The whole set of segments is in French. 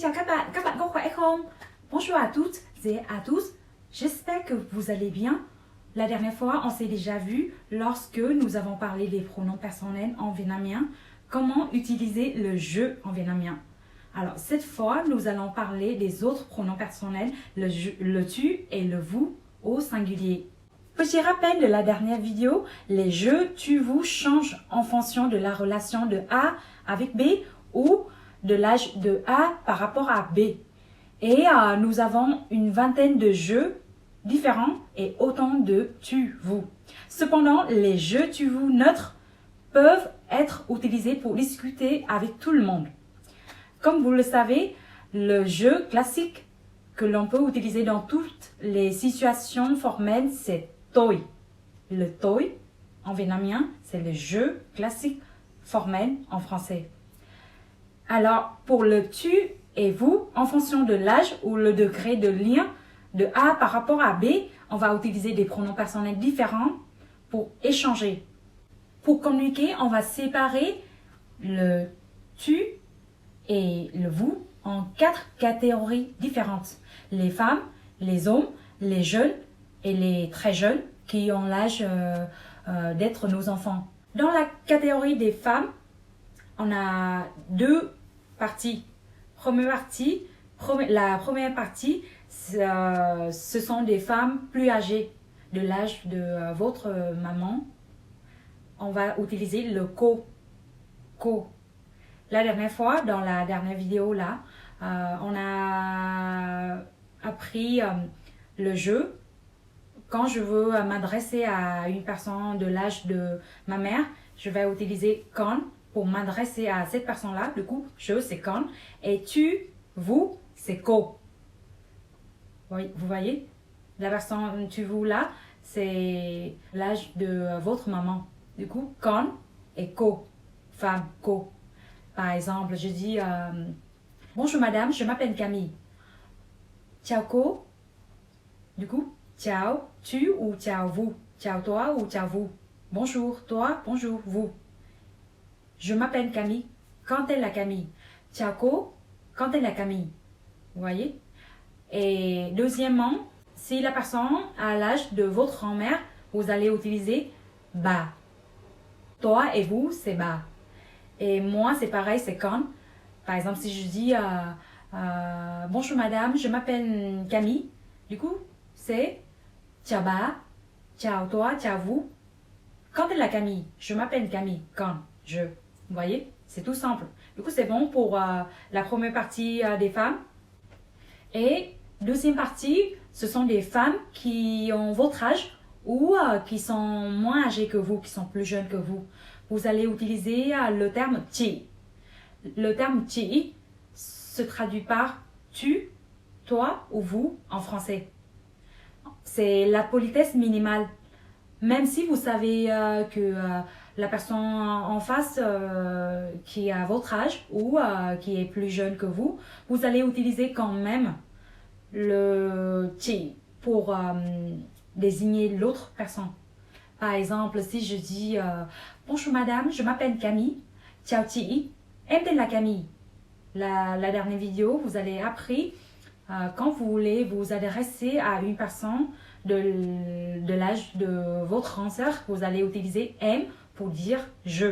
chào các bạn có khỏe không? Bonjour à toutes et à tous, j'espère que vous allez bien. La dernière fois, on s'est déjà vu lorsque nous avons parlé des pronoms personnels en vietnamien, comment utiliser le je en vietnamien. Alors cette fois, nous allons parler des autres pronoms personnels, le tu et le vous au singulier. Petit rappel de la dernière vidéo, les je, tu, vous changent en fonction de la relation de A avec B ou de l'âge de A par rapport à B. Et nous avons une vingtaine de je différents et autant de tu, vous. Cependant, les je, tu, vous neutres peuvent être utilisés pour discuter avec tout le monde. Comme vous le savez, le je classique que l'on peut utiliser dans toutes les situations formelles, c'est toi. Le toi, en vietnamien, c'est le je classique formel en français. Alors, pour le tu et vous, en fonction de l'âge ou le degré de lien de A par rapport à B, on va utiliser des pronoms personnels différents pour échanger. Pour communiquer, on va séparer le tu et le vous en 4 catégories différentes. Les femmes, les hommes, les jeunes et les très jeunes qui ont l'âge d'être nos enfants. Dans la catégorie des femmes, on a 2 parties. La première partie, ce sont des femmes plus âgées, de l'âge de votre maman. On va utiliser le ko. La dernière fois, dans la dernière vidéo là, on a appris le je. Quand je veux m'adresser à une personne de l'âge de ma mère, je vais utiliser con pour m'adresser à cette personne-là. Du coup, je, c'est con. Et tu, vous, c'est ko. Oui, vous voyez? La personne tu, vous là, c'est l'âge de votre maman. Du coup, con et ko. Femme, ko. Par exemple, je dis bonjour madame, je m'appelle Camille. Ciao ko. Du coup, ciao, tu ou ciao vous. Ciao toi ou ciao vous. Bonjour toi, bonjour vous. Je m'appelle Camille. Quand est la Camille? Ciao ko. Quand est la Camille? Vous voyez? Et deuxièmement, si la personne a l'âge de votre grand-mère, vous allez utiliser ba. Toi et vous, c'est ba. Et moi, c'est pareil, c'est quand. Par exemple, si je dis bonjour madame, je m'appelle Camille. Du coup, c'est ciao ba, ciao toi, ciao vous. Quand est la Camille? Je m'appelle Camille. Quand? Je. Vous voyez? C'est tout simple. Du coup, c'est bon pour la première partie des femmes. Et deuxième partie, ce sont des femmes qui ont votre âge ou qui sont moins âgées que vous, qui sont plus jeunes que vous. Vous allez utiliser le terme chi. Le terme chi se traduit par tu, toi ou vous en français. C'est la politesse minimale. Même si vous savez que la personne en face qui a votre âge ou qui est plus jeune que vous, vous allez utiliser quand même le chi pour désigner l'autre personne. Par exemple, si je dis bonjour madame, je m'appelle Camille. Ciao chi, em tên là Camille. La dernière vidéo, vous avez appris quand vous voulez vous adresser à une personne de l'âge de votre grande sœur, vous allez utiliser em pour dire je.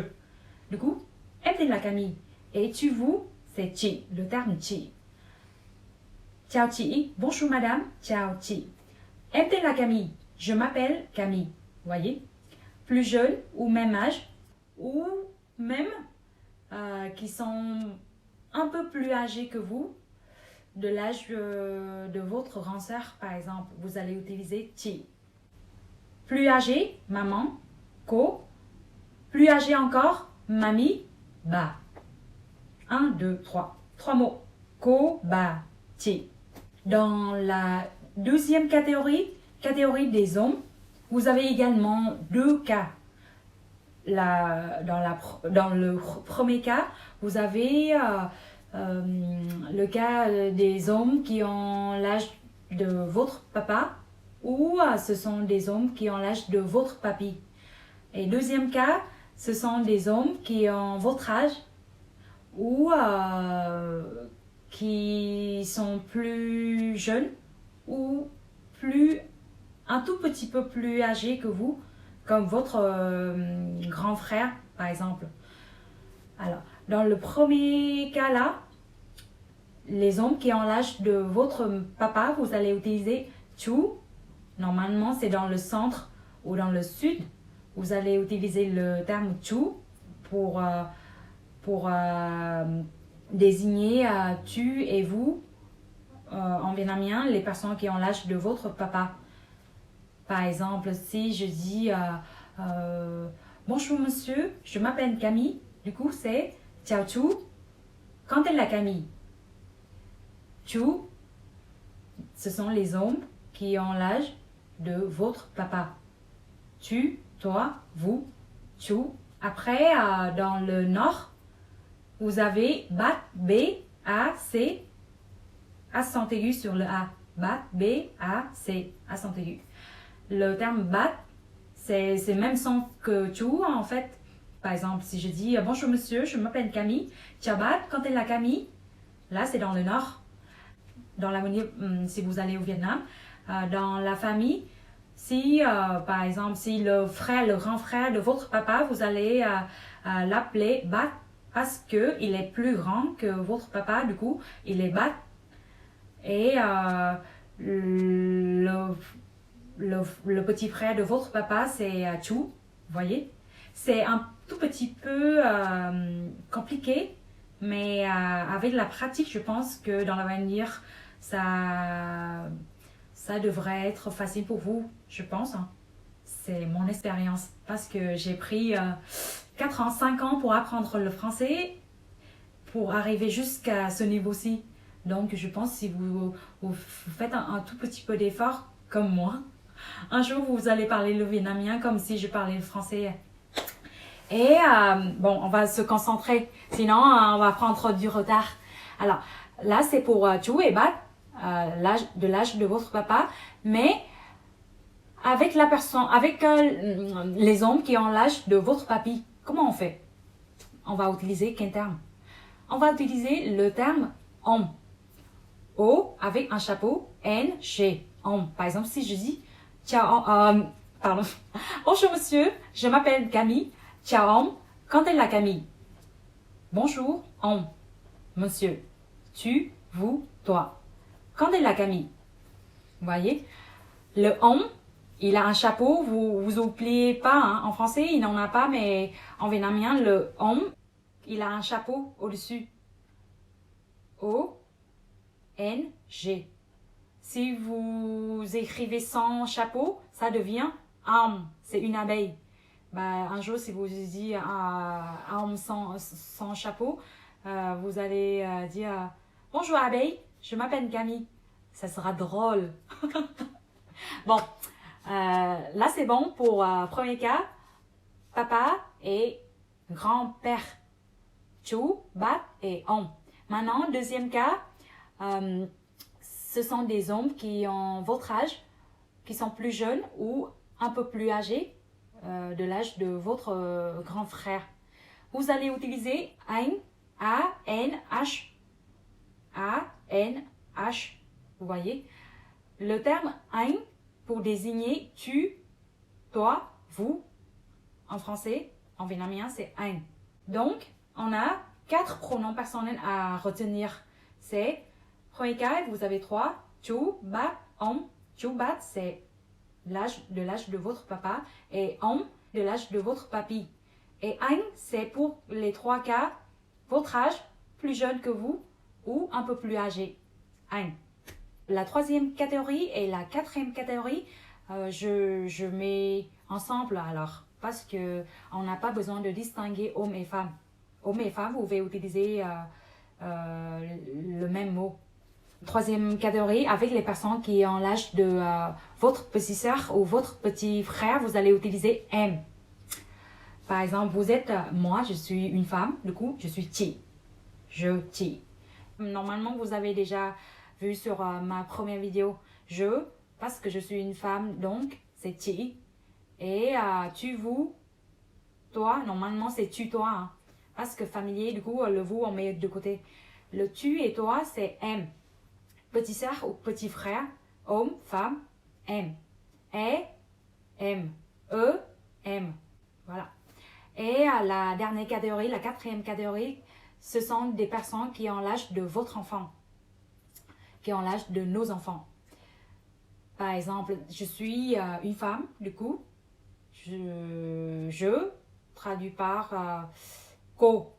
Du coup, em tên là Camille. Et tu, vous, c'est chi, le terme chi. Ciao chi, bonjour madame, ciao chi. Em tên là Camille, je m'appelle Camille. Vous voyez? Plus jeunes ou même âge, ou même qui sont un peu plus âgés que vous, de l'âge de votre grande sœur par exemple, vous allez utiliser chi. Plus âgé, maman, ko. Plus âgé encore, mamie, ba. 1, 2, 3. 3 mots. Ko, ba, chi. Dans la deuxième catégorie des hommes, vous avez également 2 cas. Dans le premier cas, vous avez le cas des hommes qui ont l'âge de votre papa ou ce sont des hommes qui ont l'âge de votre papy. Et deuxième cas, ce sont des hommes qui ont votre âge ou qui sont plus jeunes ou un tout petit peu plus âgés que vous, comme votre grand frère, par exemple. Alors, dans le premier cas là, les hommes qui ont l'âge de votre papa, vous allez utiliser tu. Normalement, c'est dans le centre ou dans le sud. Vous allez utiliser le terme tu pour désigner tu et vous en vietnamien, les personnes qui ont l'âge de votre papa. Par exemple, si je dis bonjour monsieur, je m'appelle Camille, du coup c'est chào chú. Quand est la Camille? Chú, ce sont les hommes qui ont l'âge de votre papa. Tu, toi, vous, tu. Après, dans le nord, vous avez bat, B, A, C, accent aigu sur le A. Bat, B, A, C, accent aigu. Le terme bat, c'est le même son que tu en fait. Par exemple, si je dis bonjour monsieur, je m'appelle Camille, chào bat, quand est la Camille? Là, c'est dans le nord. Dans la si vous allez au Vietnam, dans la famille, si par exemple, si le grand frère de votre papa, vous allez l'appeler bat parce qu'il est plus grand que votre papa, du coup, il est bat. Et le petit frère de votre papa, c'est Chu, vous voyez. C'est un tout petit peu compliqué, mais avec la pratique, je pense que dans l'avenir, ça devrait être facile pour vous, je pense. C'est mon expérience, parce que j'ai pris 4 ans, 5 ans pour apprendre le français, pour arriver jusqu'à ce niveau-ci. Donc, je pense que si vous faites un tout petit peu d'effort, comme moi, un jour, vous allez parler le vietnamien comme si je parlais le français. Et bon, on va se concentrer, sinon on va prendre du retard. Alors, là, c'est pour Chu et Bat, l'âge de votre papa, mais avec la personne, avec les hommes qui ont l'âge de votre papy, comment on fait? On va utiliser quel terme? On va utiliser le terme homme. O avec un chapeau, N, G, homme. Par exemple, si je dis pardon. Bonjour monsieur, je m'appelle Camille. Chào homme, quand est la Camille? Bonjour, homme. Monsieur, tu, vous, toi. Quand est la Camille? Vous voyez? Le homme, il a un chapeau, vous oubliez pas, hein. En français, il n'en a pas, mais en vietnamien, le homme, il a un chapeau au-dessus. O, N, G. Si vous écrivez sans chapeau, ça devient homme, c'est une abeille. Un jour, si vous dites homme sans chapeau, vous allez dire bonjour abeille, je m'appelle Camille. Ça sera drôle. Bon, là c'est bon pour premier cas, papa et grand-père. Chu, bat et homme. Maintenant, deuxième cas, ce sont des hommes qui ont votre âge, qui sont plus jeunes ou un peu plus âgés de l'âge de votre grand frère. Vous allez utiliser anh, A-N-H. A-N-H. Vous voyez? Le terme anh pour désigner tu, toi, vous. En français, en vietnamien, c'est anh. Donc, on a 4 pronoms personnels à retenir. C'est premier cas, vous avez 3. Chu, bat, homme. Chu, bat, c'est l'âge de votre papa. Et homme, de l'âge de votre papy. Et anh, c'est pour les 3 cas, votre âge, plus jeune que vous ou un peu plus âgé. Anh. La troisième catégorie et la quatrième catégorie, je mets ensemble alors. Parce qu'on n'a pas besoin de distinguer hommes et femmes. Hommes et femmes, vous pouvez utiliser le même mot. Troisième catégorie, avec les personnes qui ont l'âge de votre petite sœur ou votre petit frère, vous allez utiliser em. Par exemple, vous êtes, moi, je suis une femme, du coup, je suis chị. Je, chị. Normalement, vous avez déjà vu sur ma première vidéo, je, parce que je suis une femme, donc c'est chị. Et tu, vous, toi, normalement c'est tu, toi. Hein. Parce que familier, du coup, le vous, on met de côté. Le tu et toi, c'est em. Petit sœur ou petit frère, homme, femme, em. Et, em. Eux, em. Voilà. Et la dernière catégorie, la quatrième catégorie, ce sont des personnes qui ont l'âge de votre enfant, qui ont l'âge de nos enfants. Par exemple, je suis une femme, du coup, je traduis par ko,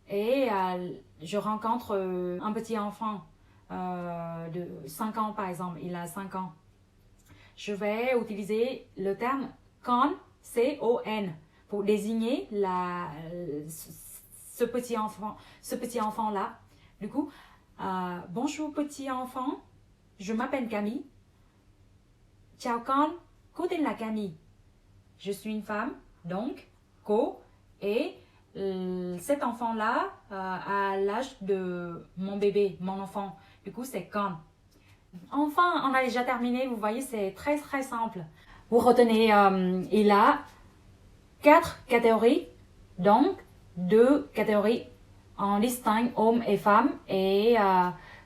et je rencontre un petit enfant de 5 ans, par exemple, il a 5 ans. Je vais utiliser le terme con, C-O-N, pour désigner ce petit enfant-là. Du coup, bonjour petit enfant, je m'appelle Camille. Chào con, cô tên là Camille. Je suis une femme, donc, cô, et cet enfant-là a l'âge de mon bébé, mon enfant. Du coup, c'est con. Enfin, on a déjà terminé. Vous voyez, c'est très très simple. Vous retenez, il a 4 catégories, donc 2 catégories. On distingue hommes et femmes, et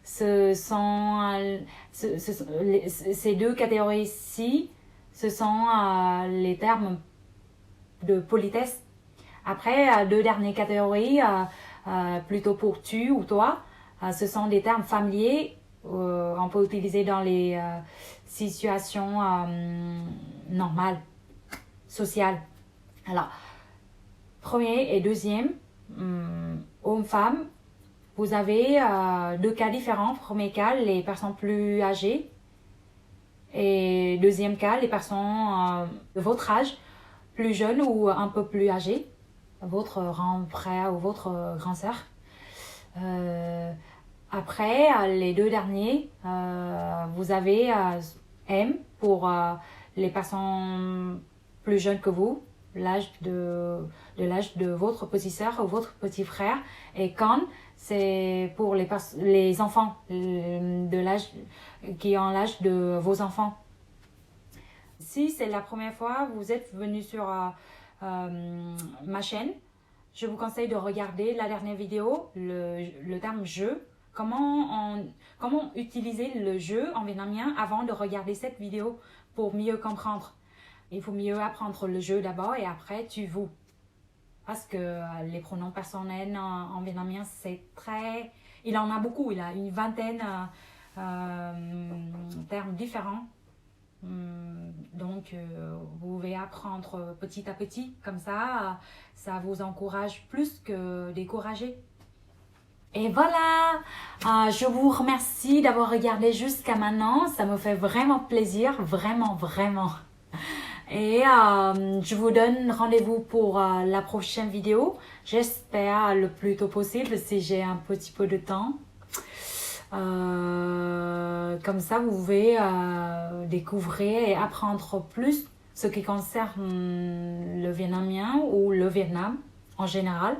ces 2 catégories-ci, ce sont les termes de politesse. Après, 2 dernières catégories, plutôt pour tu ou toi, ce sont des termes familiers. On peut utiliser dans les situations normales, sociales. Alors, premier et deuxième, homme-femme, vous avez 2 cas différents. Premier cas, les personnes plus âgées. Et deuxième cas, les personnes de votre âge, plus jeunes ou un peu plus âgées. Votre grand frère ou votre grand sœur. Après, les 2 derniers, vous avez M pour les personnes plus jeunes que vous, l'âge de votre petite sœur ou votre petit frère. Et con, c'est pour les enfants qui ont l'âge de vos enfants. Si c'est la première fois que vous êtes venu sur ma chaîne, je vous conseille de regarder la dernière vidéo, le terme jeu. Comment utiliser le jeu en vietnamien avant de regarder cette vidéo pour mieux comprendre. Il faut mieux apprendre le jeu d'abord et après tu vous. Parce que les pronoms personnels en vietnamien, c'est très... Il en a beaucoup, il a une vingtaine termes différents. Donc, vous pouvez apprendre petit à petit. Comme ça vous encourage plus que décourager. Et voilà, je vous remercie d'avoir regardé jusqu'à maintenant. Ça me fait vraiment plaisir, vraiment, vraiment. Et je vous donne rendez-vous pour la prochaine vidéo. J'espère le plus tôt possible si j'ai un petit peu de temps. Comme ça, vous pouvez découvrir et apprendre plus ce qui concerne le vietnamien ou le Vietnam en général.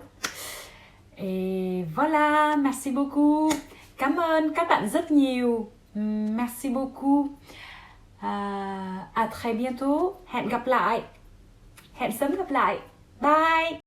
Et voilà, merci beaucoup. Cảm ơn các bạn rất nhiều. Merci beaucoup. À très bientôt. Hẹn gặp lại. Hẹn sớm gặp lại. Bye.